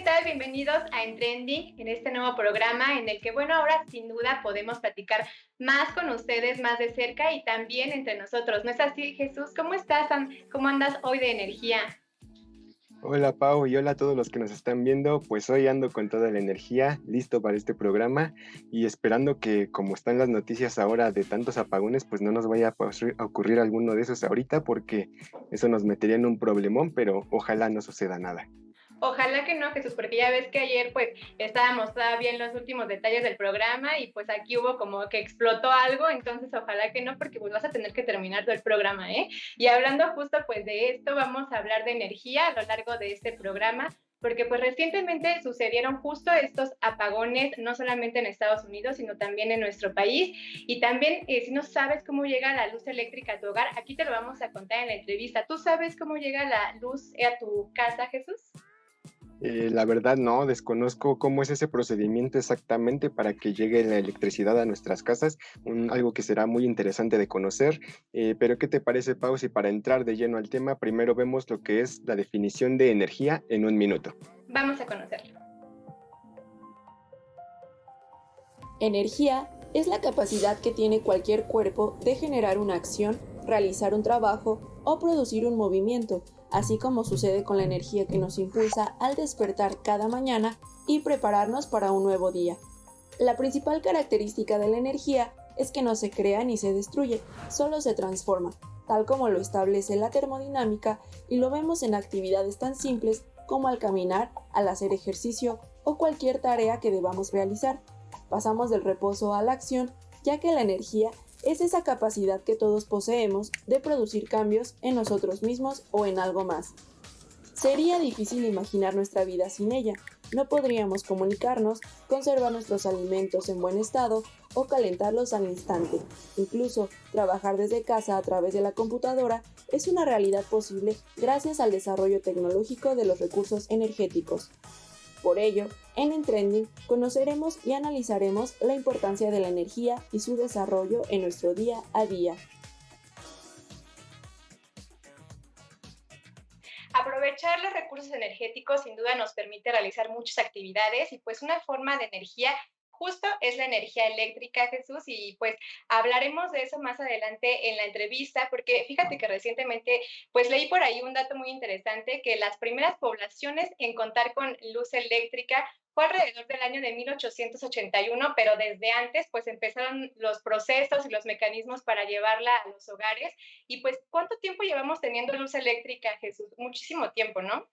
tal? Bienvenidos a En Trending, en este nuevo programa en el que, bueno, ahora sin duda podemos platicar más con ustedes, más de cerca y también entre nosotros. ¿No es así, Jesús? ¿Cómo estás? ¿Cómo andas hoy de energía? Hola Pau y hola a todos los que nos están viendo, pues hoy ando con toda la energía, listo para este programa y esperando que como están las noticias ahora de tantos apagones, pues no nos vaya a ocurrir alguno de esos ahorita porque eso nos metería en un problemón, pero ojalá no suceda nada. Ojalá que no, Jesús, porque ya ves que ayer pues estábamos todavía en los últimos detalles del programa y pues aquí hubo como que explotó algo, entonces ojalá que no, porque pues vas a tener que terminar todo el programa, ¿eh? Y hablando justo pues de esto, vamos a hablar de energía a lo largo de este programa, porque pues recientemente sucedieron justo estos apagones, no solamente en Estados Unidos, sino también en nuestro país. Y también, si no sabes cómo llega la luz eléctrica a tu hogar, aquí te lo vamos a contar en la entrevista. ¿Tú sabes cómo llega la luz a tu casa, Jesús? La verdad no, desconozco cómo es ese procedimiento exactamente para que llegue la electricidad a nuestras casas, algo que será muy interesante de conocer, pero ¿qué te parece, Pau, si para entrar de lleno al tema, primero vemos lo que es la definición de energía en un minuto? Vamos a conocerlo. Energía es la capacidad que tiene cualquier cuerpo de generar una acción, realizar un trabajo o producir un movimiento, así como sucede con la energía que nos impulsa al despertar cada mañana y prepararnos para un nuevo día. La principal característica de la energía es que no se crea ni se destruye, solo se transforma, tal como lo establece la termodinámica y lo vemos en actividades tan simples como al caminar, al hacer ejercicio o cualquier tarea que debamos realizar. Pasamos del reposo a la acción, ya que la energía es esa capacidad que todos poseemos de producir cambios en nosotros mismos o en algo más. Sería difícil imaginar nuestra vida sin ella. No podríamos comunicarnos, conservar nuestros alimentos en buen estado o calentarlos al instante. Incluso, trabajar desde casa a través de la computadora es una realidad posible gracias al desarrollo tecnológico de los recursos energéticos. Por ello, en Trending conoceremos y analizaremos la importancia de la energía y su desarrollo en nuestro día a día. Aprovechar los recursos energéticos sin duda nos permite realizar muchas actividades y pues una forma de energía justo es la energía eléctrica, Jesús, y pues hablaremos de eso más adelante en la entrevista, porque fíjate que recientemente pues leí por ahí un dato muy interesante que las primeras poblaciones en contar con luz eléctrica fue alrededor del año de 1881, pero desde antes pues empezaron los procesos y los mecanismos para llevarla a los hogares. Y pues, ¿cuánto tiempo llevamos teniendo luz eléctrica, Jesús? Muchísimo tiempo, ¿no?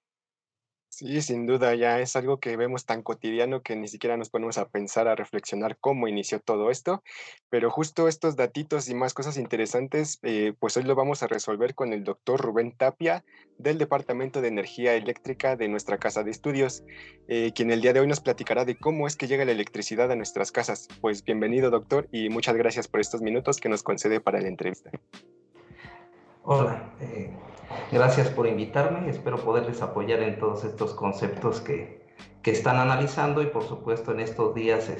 Sí, sin duda, ya es algo que vemos tan cotidiano que ni siquiera nos ponemos a pensar, a reflexionar cómo inició todo esto, pero justo estos datitos y más cosas interesantes, pues hoy lo vamos a resolver con el doctor Rubén Tapia del Departamento de Energía Eléctrica de nuestra casa de estudios, quien el día de hoy nos platicará de cómo es que llega la electricidad a nuestras casas. Pues bienvenido, doctor, y muchas gracias por estos minutos que nos concede para la entrevista. Hola, gracias por invitarme. Espero poderles apoyar en todos estos conceptos que están analizando y por supuesto en estos días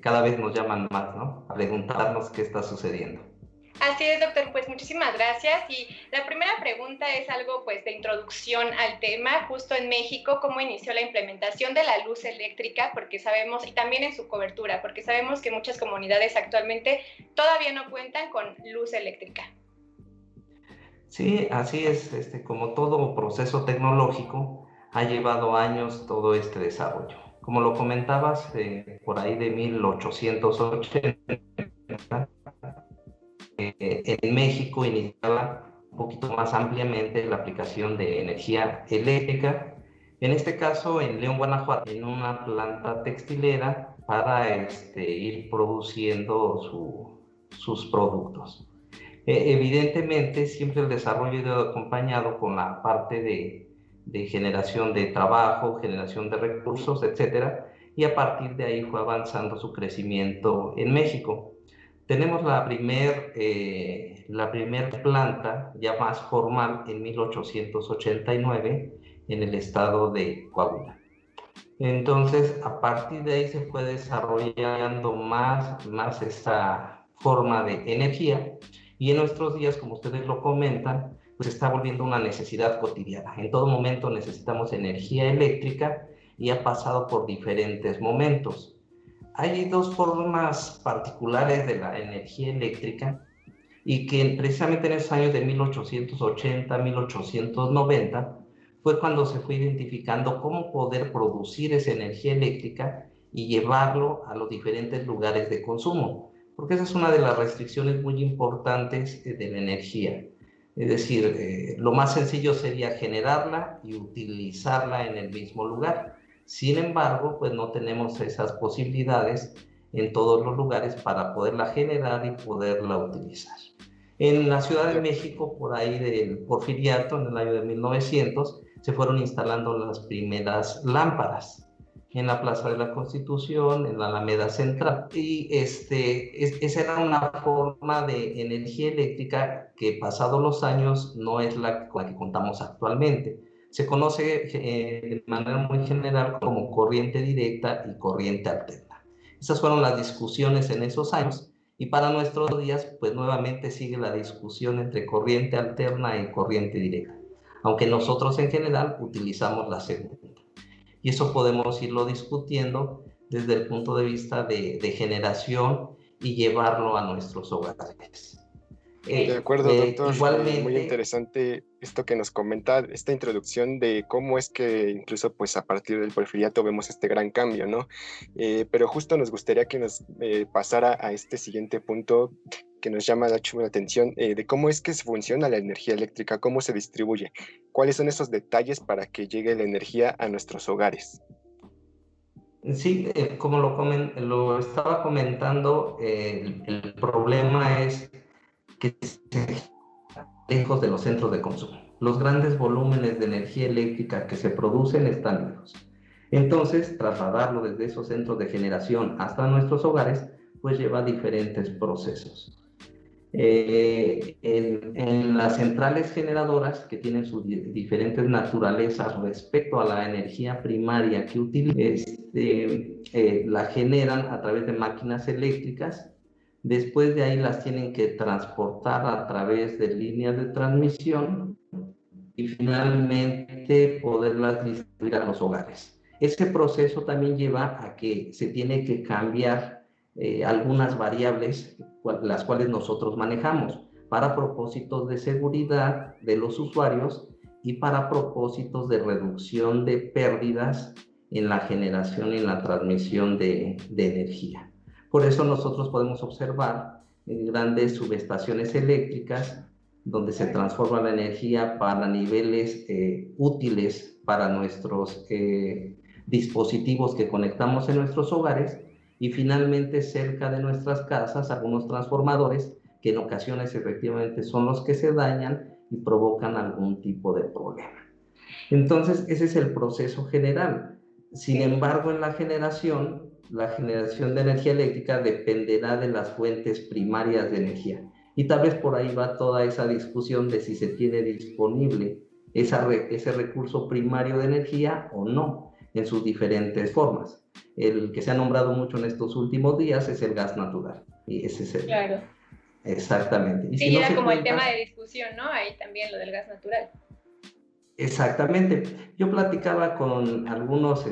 cada vez nos llaman más, ¿no? A preguntarnos qué está sucediendo. Así es, doctor, pues muchísimas gracias. Y la primera pregunta es algo pues de introducción al tema, justo en México, cómo inició la implementación de la luz eléctrica, porque sabemos, y también en su cobertura, porque sabemos que muchas comunidades actualmente todavía no cuentan con luz eléctrica. Sí, así es, como todo proceso tecnológico, ha llevado años todo este desarrollo. Como lo comentabas, por ahí de 1880, en México iniciaba un poquito más ampliamente la aplicación de energía eléctrica, en este caso en León, Guanajuato, en una planta textilera para ir produciendo sus productos. Evidentemente, siempre el desarrollo ha ido acompañado con la parte de generación de trabajo, generación de recursos, etcétera, y a partir de ahí fue avanzando su crecimiento en México. Tenemos la primer planta ya más formal en 1889 en el estado de Coahuila. Entonces, a partir de ahí se fue desarrollando más esta forma de energía. Y en nuestros días, como ustedes lo comentan, pues está volviendo una necesidad cotidiana. En todo momento necesitamos energía eléctrica y ha pasado por diferentes momentos. Hay dos formas particulares de la energía eléctrica y que precisamente en esos años de 1880, 1890, fue cuando se fue identificando cómo poder producir esa energía eléctrica y llevarlo a los diferentes lugares de consumo, porque esa es una de las restricciones muy importantes de la energía. Es decir, lo más sencillo sería generarla y utilizarla en el mismo lugar. Sin embargo, pues no tenemos esas posibilidades en todos los lugares para poderla generar y poderla utilizar. En la Ciudad de México, por ahí del Porfiriato, en el año de 1900, se fueron instalando las primeras lámparas en la Plaza de la Constitución, en la Alameda Central. Y esa era una forma de energía eléctrica que, pasados los años, no es la que contamos actualmente. Se conoce de manera muy general como corriente directa y corriente alterna. Esas fueron las discusiones en esos años. Y para nuestros días, pues nuevamente sigue la discusión entre corriente alterna y corriente directa, aunque nosotros en general utilizamos la segunda. Y eso podemos irlo discutiendo desde el punto de vista de generación y llevarlo a nuestros hogares. De acuerdo, doctor. Igualmente, muy interesante esto que nos comenta, esta introducción de cómo es que incluso pues a partir del Porfiriato vemos este gran cambio, ¿no? Pero justo nos gustaría que nos pasara a este siguiente punto que nos llama mucho la atención, de cómo es que funciona la energía eléctrica, cómo se distribuye, cuáles son esos detalles para que llegue la energía a nuestros hogares. Sí, como lo estaba comentando, el problema es que lejos de los centros de consumo. Los grandes volúmenes de energía eléctrica que se producen están lejos. Entonces, trasladarlo desde esos centros de generación hasta nuestros hogares, pues lleva diferentes procesos. En las centrales generadoras, que tienen sus diferentes naturalezas respecto a la energía primaria que utilizan, la generan a través de máquinas eléctricas. Después de ahí las tienen que transportar a través de líneas de transmisión y finalmente poderlas distribuir a los hogares. Ese proceso también lleva a que se tiene que cambiar algunas variables, las cuales nosotros manejamos, para propósitos de seguridad de los usuarios y para propósitos de reducción de pérdidas en la generación y en la transmisión de energía. Por eso nosotros podemos observar grandes subestaciones eléctricas donde se transforma la energía para niveles útiles para nuestros dispositivos que conectamos en nuestros hogares, y finalmente cerca de nuestras casas algunos transformadores que en ocasiones efectivamente son los que se dañan y provocan algún tipo de problema. Entonces ese es el proceso general. Sin embargo, en la generación de energía eléctrica dependerá de las fuentes primarias de energía. Y tal vez por ahí va toda esa discusión de si se tiene disponible ese recurso primario de energía o no, en sus diferentes formas. El que se ha nombrado mucho en estos últimos días es el gas natural. Y ese es el... Claro. Exactamente. Y sí, si no era como el tema de discusión, ¿no? Ahí también lo del gas natural. Exactamente. Yo platicaba con algunos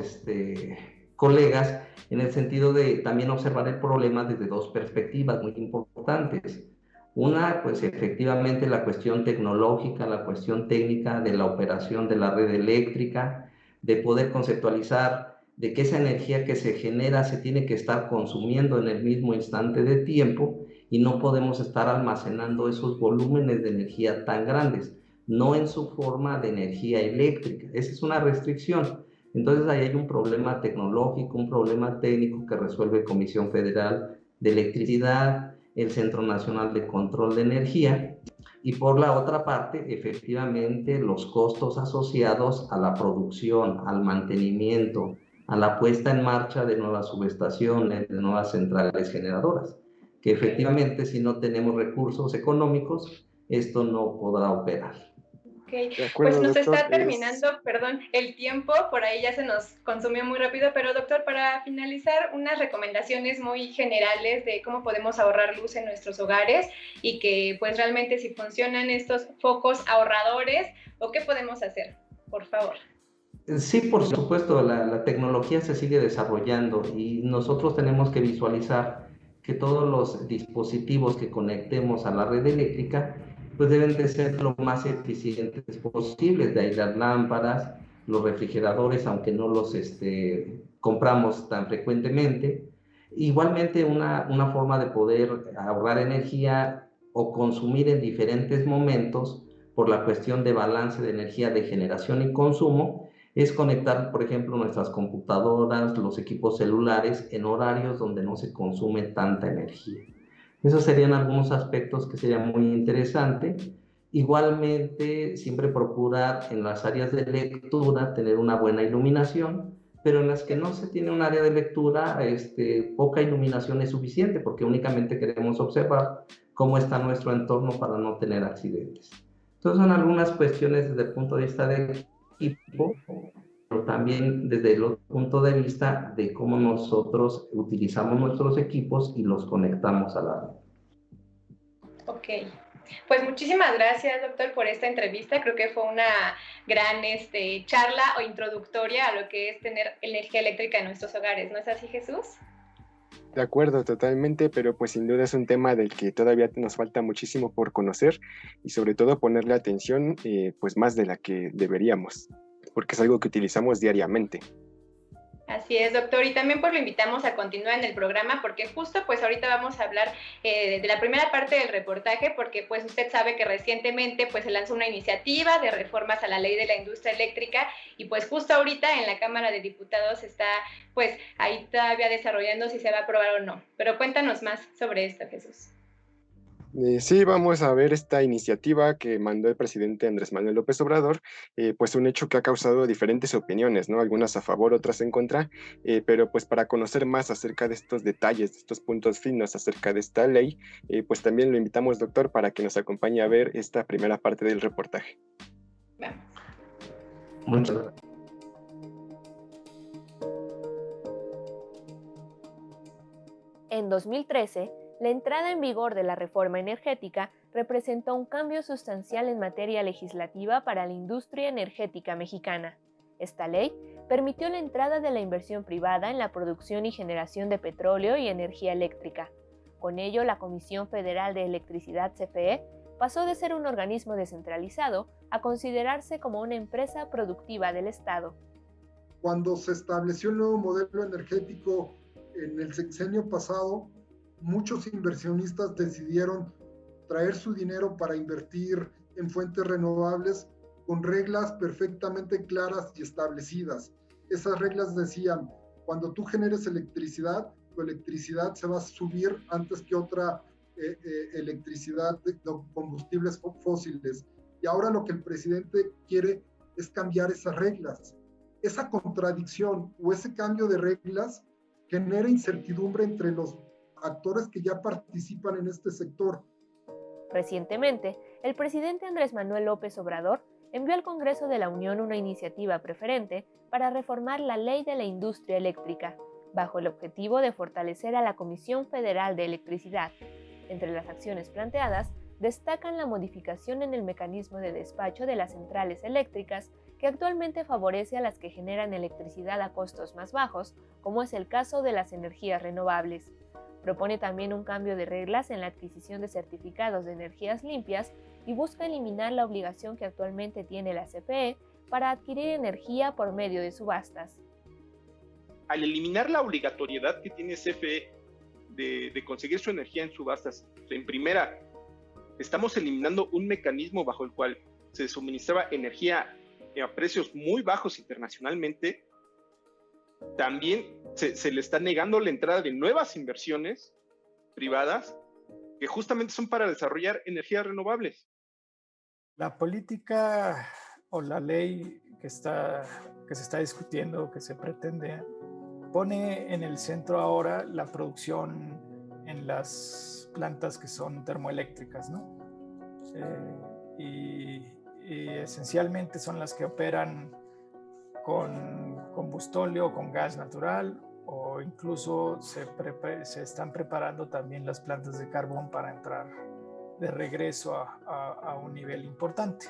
colegas en el sentido de también observar el problema desde dos perspectivas muy importantes. Una, pues efectivamente la cuestión tecnológica, la cuestión técnica de la operación de la red eléctrica, de poder conceptualizar de que esa energía que se genera se tiene que estar consumiendo en el mismo instante de tiempo y no podemos estar almacenando esos volúmenes de energía tan grandes, no en su forma de energía eléctrica. Esa es una restricción. Entonces ahí hay un problema tecnológico, un problema técnico que resuelve Comisión Federal de Electricidad, el Centro Nacional de Control de Energía, y por la otra parte, efectivamente, los costos asociados a la producción, al mantenimiento, a la puesta en marcha de nuevas subestaciones, de nuevas centrales generadoras, que efectivamente si no tenemos recursos económicos, esto no podrá operar. Okay. Pues nos está terminando, perdón, el tiempo, por ahí ya se nos consumió muy rápido, pero doctor, para finalizar, unas recomendaciones muy generales de cómo podemos ahorrar luz en nuestros hogares y que pues realmente si funcionan estos focos ahorradores o qué podemos hacer, por favor. Sí, por supuesto, la tecnología se sigue desarrollando y nosotros tenemos que visualizar que todos los dispositivos que conectemos a la red eléctrica pues deben de ser lo más eficientes posibles, de ahí las lámparas, los refrigeradores, aunque no los compramos tan frecuentemente. Igualmente una forma de poder ahorrar energía o consumir en diferentes momentos por la cuestión de balance de energía de generación y consumo es conectar, por ejemplo, nuestras computadoras, los equipos celulares en horarios donde no se consume tanta energía. Esos serían algunos aspectos que serían muy interesantes. Igualmente, siempre procurar en las áreas de lectura tener una buena iluminación, pero en las que no se tiene un área de lectura, poca iluminación es suficiente porque únicamente queremos observar cómo está nuestro entorno para no tener accidentes. Entonces son algunas cuestiones desde el punto de vista de equipo, pero también desde el otro punto de vista de cómo nosotros utilizamos nuestros equipos y los conectamos a la red. Ok, pues muchísimas gracias, doctor, por esta entrevista. Creo que fue una gran charla o introductoria a lo que es tener energía eléctrica en nuestros hogares. ¿No es así, Jesús? De acuerdo, totalmente, pero pues sin duda es un tema del que todavía nos falta muchísimo por conocer y sobre todo ponerle atención pues más de la que deberíamos, porque es algo que utilizamos diariamente. Así es, doctor, y también pues lo invitamos a continuar en el programa porque justo pues ahorita vamos a hablar de la primera parte del reportaje porque pues usted sabe que recientemente pues se lanzó una iniciativa de reformas a la ley de la industria eléctrica y pues justo ahorita en la Cámara de Diputados está pues ahí todavía desarrollando si se va a aprobar o no, pero cuéntanos más sobre esto, Jesús. Sí, vamos a ver esta iniciativa que mandó el presidente Andrés Manuel López Obrador, pues un hecho que ha causado diferentes opiniones, ¿no? Algunas a favor, otras en contra, pero pues para conocer más acerca de estos detalles, de estos puntos finos acerca de esta ley, pues también lo invitamos, doctor, para que nos acompañe a ver esta primera parte del reportaje. Vamos. Muchas gracias. En 2013, la entrada en vigor de la reforma energética representó un cambio sustancial en materia legislativa para la industria energética mexicana. Esta ley permitió la entrada de la inversión privada en la producción y generación de petróleo y energía eléctrica. Con ello, la Comisión Federal de Electricidad CFE pasó de ser un organismo descentralizado a considerarse como una empresa productiva del Estado. Cuando se estableció el nuevo modelo energético en el sexenio pasado, muchos inversionistas decidieron traer su dinero para invertir en fuentes renovables con reglas perfectamente claras y establecidas. Esas reglas decían, cuando tú generes electricidad, tu electricidad se va a subir antes que otra electricidad de combustibles fósiles. Y ahora lo que el presidente quiere es cambiar esas reglas. Esa contradicción o ese cambio de reglas genera incertidumbre entre los actores que ya participan en este sector. Recientemente, el presidente Andrés Manuel López Obrador envió al Congreso de la Unión una iniciativa preferente para reformar la Ley de la Industria Eléctrica, bajo el objetivo de fortalecer a la Comisión Federal de Electricidad. Entre las acciones planteadas, destacan la modificación en el mecanismo de despacho de las centrales eléctricas, que actualmente favorece a las que generan electricidad a costos más bajos, como es el caso de las energías renovables. Propone también un cambio de reglas en la adquisición de certificados de energías limpias y busca eliminar la obligación que actualmente tiene la CFE para adquirir energía por medio de subastas. Al eliminar la obligatoriedad que tiene CFE de conseguir su energía en subastas, en primera, estamos eliminando un mecanismo bajo el cual se suministraba energía a precios muy bajos internacionalmente. También se le está negando la entrada de nuevas inversiones privadas que justamente son para desarrollar energías renovables. La política o la ley que se está discutiendo, que se pretende, pone en el centro ahora la producción en las plantas que son termoeléctricas, ¿no? Y esencialmente son las que operan con combustóleo o con gas natural, o incluso se están preparando también las plantas de carbón para entrar de regreso a un nivel importante.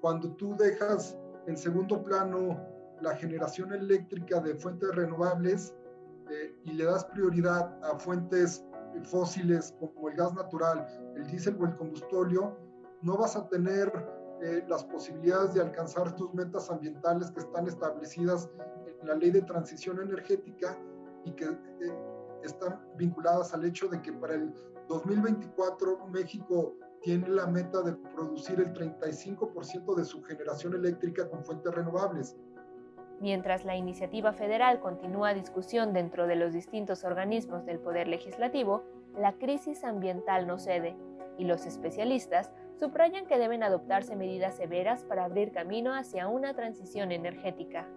Cuando tú dejas En segundo plano, la generación eléctrica de fuentes renovables y le das prioridad a fuentes fósiles como el gas natural, el diésel o el combustóleo, no vas a tener las posibilidades de alcanzar tus metas ambientales que están establecidas en la Ley de Transición Energética y que están vinculadas al hecho de que para el 2024 México tiene la meta de producir el 35% de su generación eléctrica con fuentes renovables. Mientras la iniciativa federal continúa discusión dentro de los distintos organismos del Poder Legislativo, la crisis ambiental no cede, y los especialistas subrayan que deben adoptarse medidas severas para abrir camino hacia una transición energética.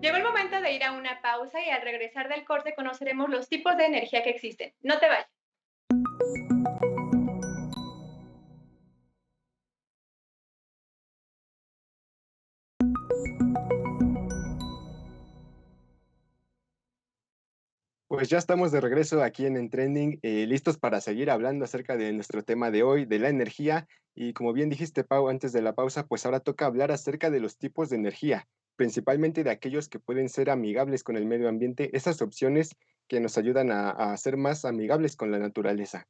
Llegó el momento de ir a una pausa y al regresar del corte conoceremos los tipos de energía que existen. No te vayas. Pues ya estamos de regreso aquí en Trending, listos para seguir hablando acerca de nuestro tema de hoy, de la energía. Y como bien dijiste, Pau, antes de la pausa, pues ahora toca hablar acerca de los tipos de energía, principalmente de aquellos que pueden ser amigables con el medio ambiente, esas opciones que nos ayudan a ser más amigables con la naturaleza.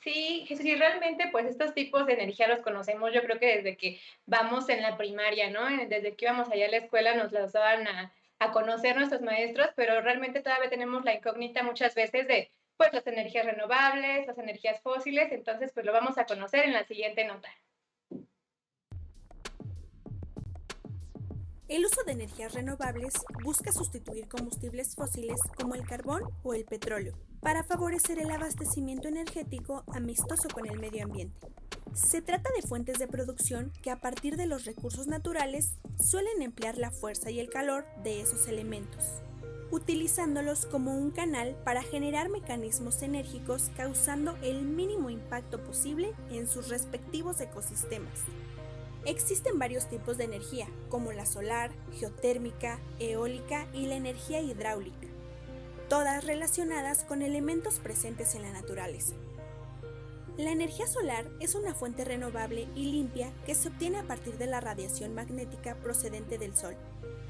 Sí, Jesús, y realmente pues estos tipos de energía los conocemos yo creo que desde que vamos en la primaria, ¿no? Desde que íbamos allá a la escuela nos los daban a conocer nuestros maestros, pero realmente todavía tenemos la incógnita muchas veces de pues las energías renovables, las energías fósiles, entonces pues lo vamos a conocer en la siguiente nota. El uso de energías renovables busca sustituir combustibles fósiles como el carbón o el petróleo para favorecer el abastecimiento energético amistoso con el medio ambiente. Se trata de fuentes de producción que a partir de los recursos naturales suelen emplear la fuerza y el calor de esos elementos, utilizándolos como un canal para generar mecanismos enérgicos causando el mínimo impacto posible en sus respectivos ecosistemas. Existen varios tipos de energía, como la solar, geotérmica, eólica y la energía hidráulica, todas relacionadas con elementos presentes en la naturaleza. La energía solar es una fuente renovable y limpia que se obtiene a partir de la radiación magnética procedente del Sol.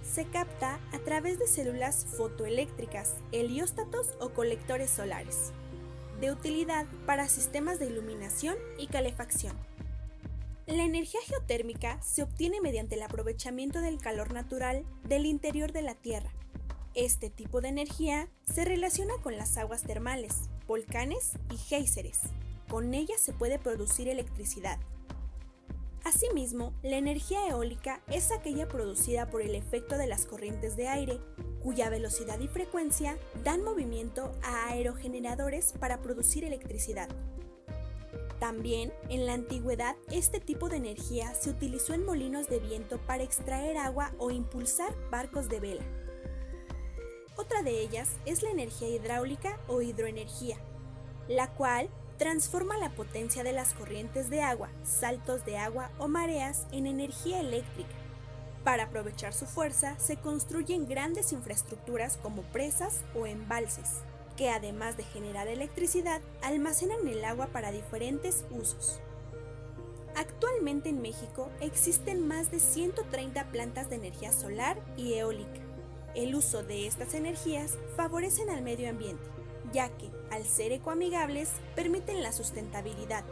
Se capta a través de células fotoeléctricas, helióstatos o colectores solares, de utilidad para sistemas de iluminación y calefacción. La energía geotérmica se obtiene mediante el aprovechamiento del calor natural del interior de la Tierra. Este tipo de energía se relaciona con las aguas termales, volcanes y géiseres. Con ellas se puede producir electricidad. Asimismo, la energía eólica es aquella producida por el efecto de las corrientes de aire, cuya velocidad y frecuencia dan movimiento a aerogeneradores para producir electricidad. También, en la antigüedad, este tipo de energía se utilizó en molinos de viento para extraer agua o impulsar barcos de vela. Otra de ellas es la energía hidráulica o hidroenergía, la cual transforma la potencia de las corrientes de agua, saltos de agua o mareas en energía eléctrica. Para aprovechar su fuerza, se construyen grandes infraestructuras como presas o embalses, que además de generar electricidad, almacenan el agua para diferentes usos. Actualmente en México existen más de 130 plantas de energía solar y eólica. El uso de estas energías favorecen al medio ambiente, ya que, al ser ecoamigables, permiten la sustentabilidad.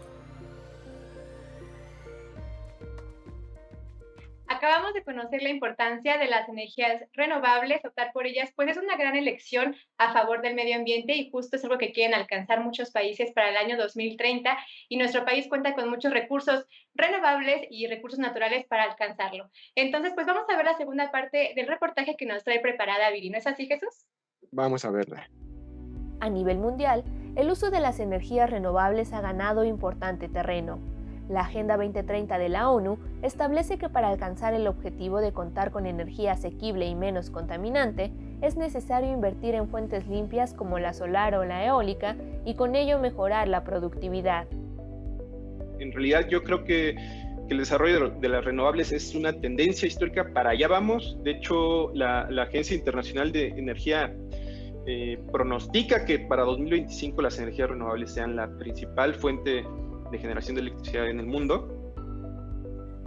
Acabamos de conocer la importancia de las energías renovables, optar por ellas, pues es una gran elección a favor del medio ambiente y justo es algo que quieren alcanzar muchos países para el año 2030 y nuestro país cuenta con muchos recursos renovables y recursos naturales para alcanzarlo. Entonces, pues vamos a ver la segunda parte del reportaje que nos trae preparada Viri, ¿no es así, Jesús? Vamos a verla. A nivel mundial, el uso de las energías renovables ha ganado importante terreno. La Agenda 2030 de la ONU establece que para alcanzar el objetivo de contar con energía asequible y menos contaminante, es necesario invertir en fuentes limpias como la solar o la eólica y con ello mejorar la productividad. En realidad yo creo que el desarrollo de las renovables es una tendencia histórica, para allá vamos. De hecho, la Agencia Internacional de Energía pronostica que para 2025 las energías renovables sean la principal fuente de generación de electricidad en el mundo.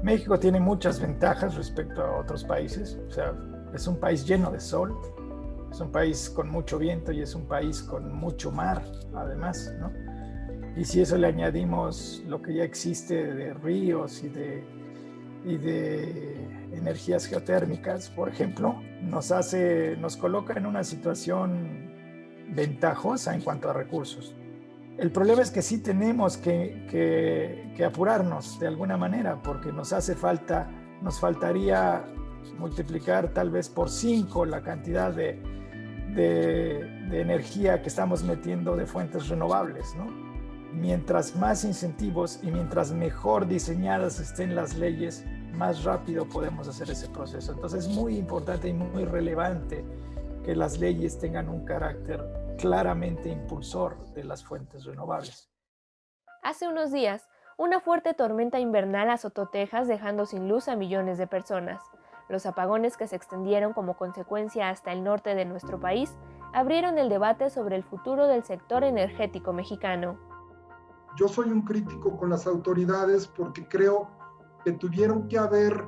México tiene muchas ventajas respecto a otros países. O sea, es un país lleno de sol, es un país con mucho viento y es un país con mucho mar, además, ¿no? Y si eso le añadimos lo que ya existe de ríos y de energías geotérmicas, por ejemplo, nos coloca en una situación ventajosa en cuanto a recursos. El problema es que sí tenemos que apurarnos de alguna manera, porque nos faltaría multiplicar tal vez por 5 la cantidad de energía que estamos metiendo de fuentes renovables, ¿no? Mientras más incentivos y mientras mejor diseñadas estén las leyes, más rápido podemos hacer ese proceso. Entonces es muy importante y muy relevante que las leyes tengan un carácter claramente impulsor de las fuentes renovables. Hace unos días, una fuerte tormenta invernal azotó Texas dejando sin luz a millones de personas. Los apagones que se extendieron como consecuencia hasta el norte de nuestro país abrieron el debate sobre el futuro del sector energético mexicano. Yo soy un crítico con las autoridades porque creo que tuvieron que haber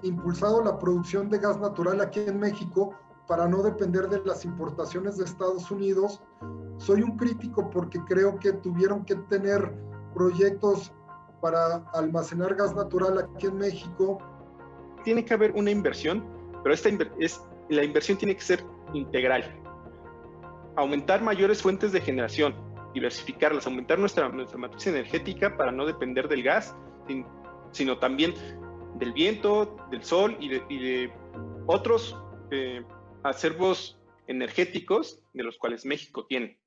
impulsado la producción de gas natural aquí en México para no depender de las importaciones de Estados Unidos. Soy un crítico porque creo que tuvieron que tener proyectos para almacenar gas natural aquí en México. Tiene que haber una inversión, pero la inversión tiene que ser integral. Aumentar mayores fuentes de generación, diversificarlas, aumentar nuestra matriz energética para no depender del gas, sino también del viento, del sol y de otros acervos energéticos de los cuales México tiene.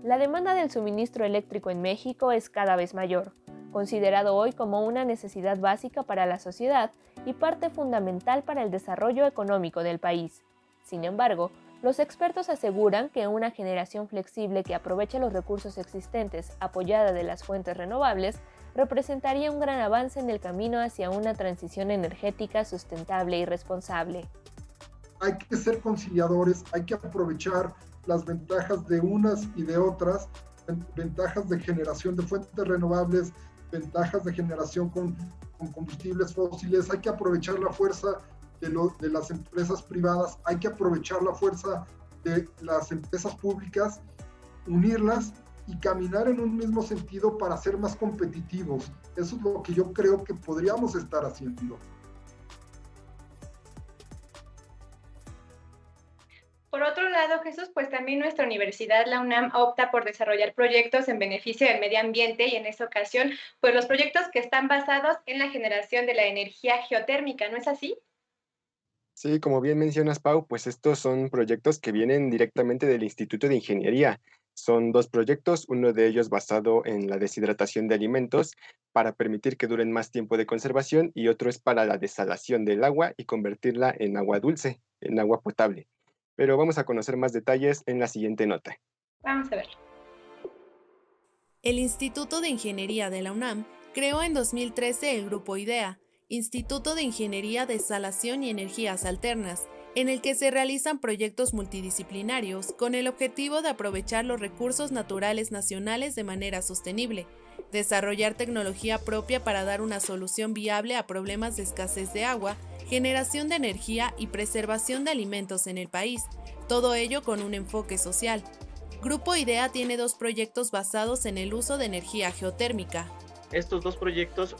La demanda del suministro eléctrico en México es cada vez mayor, considerado hoy como una necesidad básica para la sociedad y parte fundamental para el desarrollo económico del país. Sin embargo, los expertos aseguran que una generación flexible que aproveche los recursos existentes, apoyada de las fuentes renovables, representaría un gran avance en el camino hacia una transición energética sustentable y responsable. Hay que ser conciliadores, hay que aprovechar las ventajas de unas y de otras, ventajas de generación de fuentes renovables, ventajas de generación con combustibles fósiles, hay que aprovechar la fuerza de las empresas privadas, hay que aprovechar la fuerza de las empresas públicas, unirlas y caminar en un mismo sentido para ser más competitivos. Eso es lo que yo creo que podríamos estar haciendo. Por otro lado, Jesús, pues también nuestra universidad, la UNAM, opta por desarrollar proyectos en beneficio del medio ambiente y en esta ocasión, pues los proyectos que están basados en la generación de la energía geotérmica, ¿no es así? Sí, como bien mencionas, Pau, pues estos son proyectos que vienen directamente del Instituto de Ingeniería. Son 2 proyectos, uno de ellos basado en la deshidratación de alimentos para permitir que duren más tiempo de conservación y otro es para la desalación del agua y convertirla en agua dulce, en agua potable. Pero vamos a conocer más detalles en la siguiente nota. Vamos a verlo. El Instituto de Ingeniería de la UNAM creó en 2013 el Grupo IDEA, Instituto de Ingeniería, Desalación y Energías Alternas, en el que se realizan proyectos multidisciplinarios con el objetivo de aprovechar los recursos naturales nacionales de manera sostenible, desarrollar tecnología propia para dar una solución viable a problemas de escasez de agua, generación de energía y preservación de alimentos en el país, todo ello con un enfoque social. Grupo IDEA tiene 2 proyectos basados en el uso de energía geotérmica. Estos 2 proyectos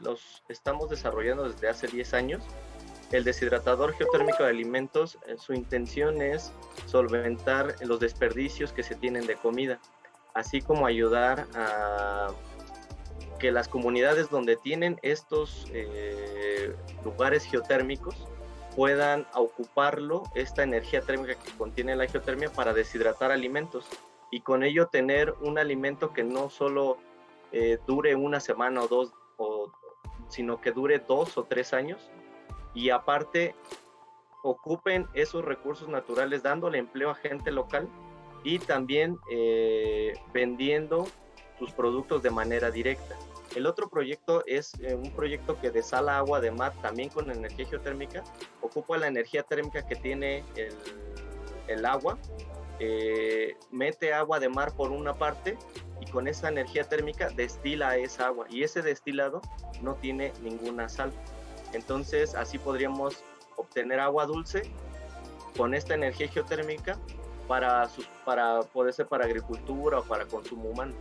los estamos desarrollando desde hace 10 años. El deshidratador geotérmico de alimentos, su intención es solventar los desperdicios que se tienen de comida, así como ayudar a que las comunidades donde tienen estos lugares geotérmicos puedan ocuparlo, esta energía térmica que contiene la geotermia, para deshidratar alimentos y con ello tener un alimento que no solo dure una semana o 2, sino que dure 2 o 3 años y aparte ocupen esos recursos naturales dándole empleo a gente local y también vendiendo sus productos de manera directa. El otro proyecto es un proyecto que desala agua de mar también con energía geotérmica, ocupa la energía térmica que tiene el agua, mete agua de mar por una parte y con esa energía térmica destila esa agua y ese destilado no tiene ninguna sal. Entonces así podríamos obtener agua dulce con esta energía geotérmica para poder ser para agricultura o para consumo humano.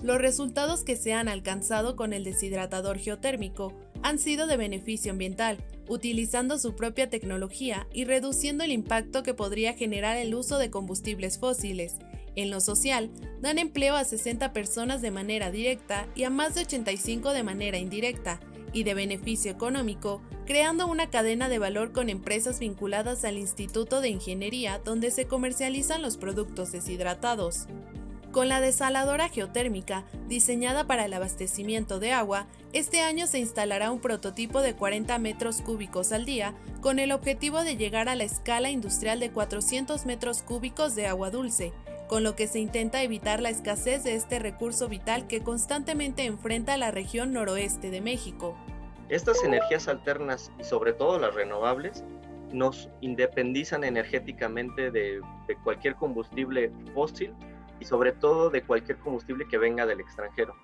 Los resultados que se han alcanzado con el deshidratador geotérmico han sido de beneficio ambiental, utilizando su propia tecnología y reduciendo el impacto que podría generar el uso de combustibles fósiles. En lo social, dan empleo a 60 personas de manera directa y a más de 85 de manera indirecta, y de beneficio económico, creando una cadena de valor con empresas vinculadas al Instituto de Ingeniería donde se comercializan los productos deshidratados. Con la desaladora geotérmica, diseñada para el abastecimiento de agua, este año se instalará un prototipo de 40 metros cúbicos al día, con el objetivo de llegar a la escala industrial de 400 metros cúbicos de agua dulce, con lo que se intenta evitar la escasez de este recurso vital que constantemente enfrenta la región noroeste de México. Estas energías alternas y sobre todo las renovables nos independizan energéticamente de cualquier combustible fósil y sobre todo de cualquier combustible que venga del extranjero.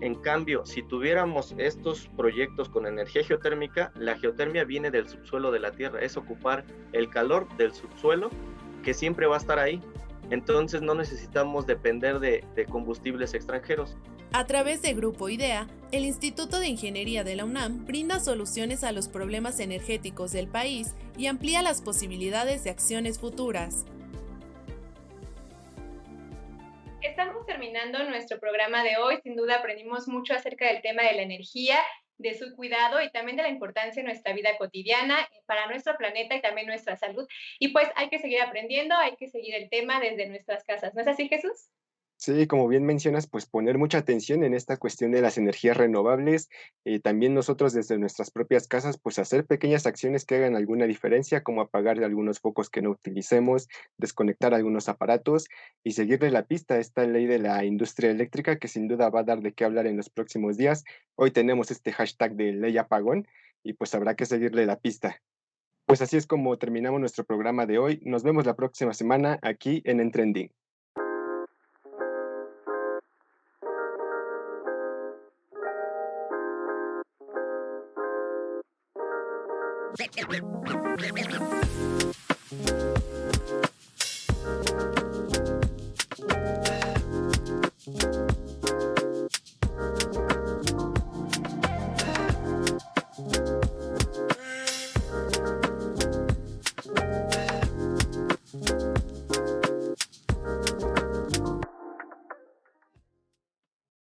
En cambio, si tuviéramos estos proyectos con energía geotérmica, la geotermia viene del subsuelo de la Tierra, es ocupar el calor del subsuelo que siempre va a estar ahí. Entonces no necesitamos depender de combustibles extranjeros. A través de Grupo IDEA, el Instituto de Ingeniería de la UNAM brinda soluciones a los problemas energéticos del país y amplía las posibilidades de acciones futuras. Estamos terminando nuestro programa de hoy. Sin duda aprendimos mucho acerca del tema de la energía, de su cuidado y también de la importancia en nuestra vida cotidiana para nuestro planeta y también nuestra salud. Y pues hay que seguir aprendiendo, hay que seguir el tema desde nuestras casas. ¿No es así, Jesús? Sí, como bien mencionas, pues poner mucha atención en esta cuestión de las energías renovables. También nosotros desde nuestras propias casas, pues hacer pequeñas acciones que hagan alguna diferencia, como apagar algunos focos que no utilicemos, desconectar algunos aparatos y seguirle la pista a esta ley de la industria eléctrica que sin duda va a dar de qué hablar en los próximos días. Hoy tenemos este hashtag de ley apagón y pues habrá que seguirle la pista. Pues así es como terminamos nuestro programa de hoy. Nos vemos la próxima semana aquí en Trending. Thank you.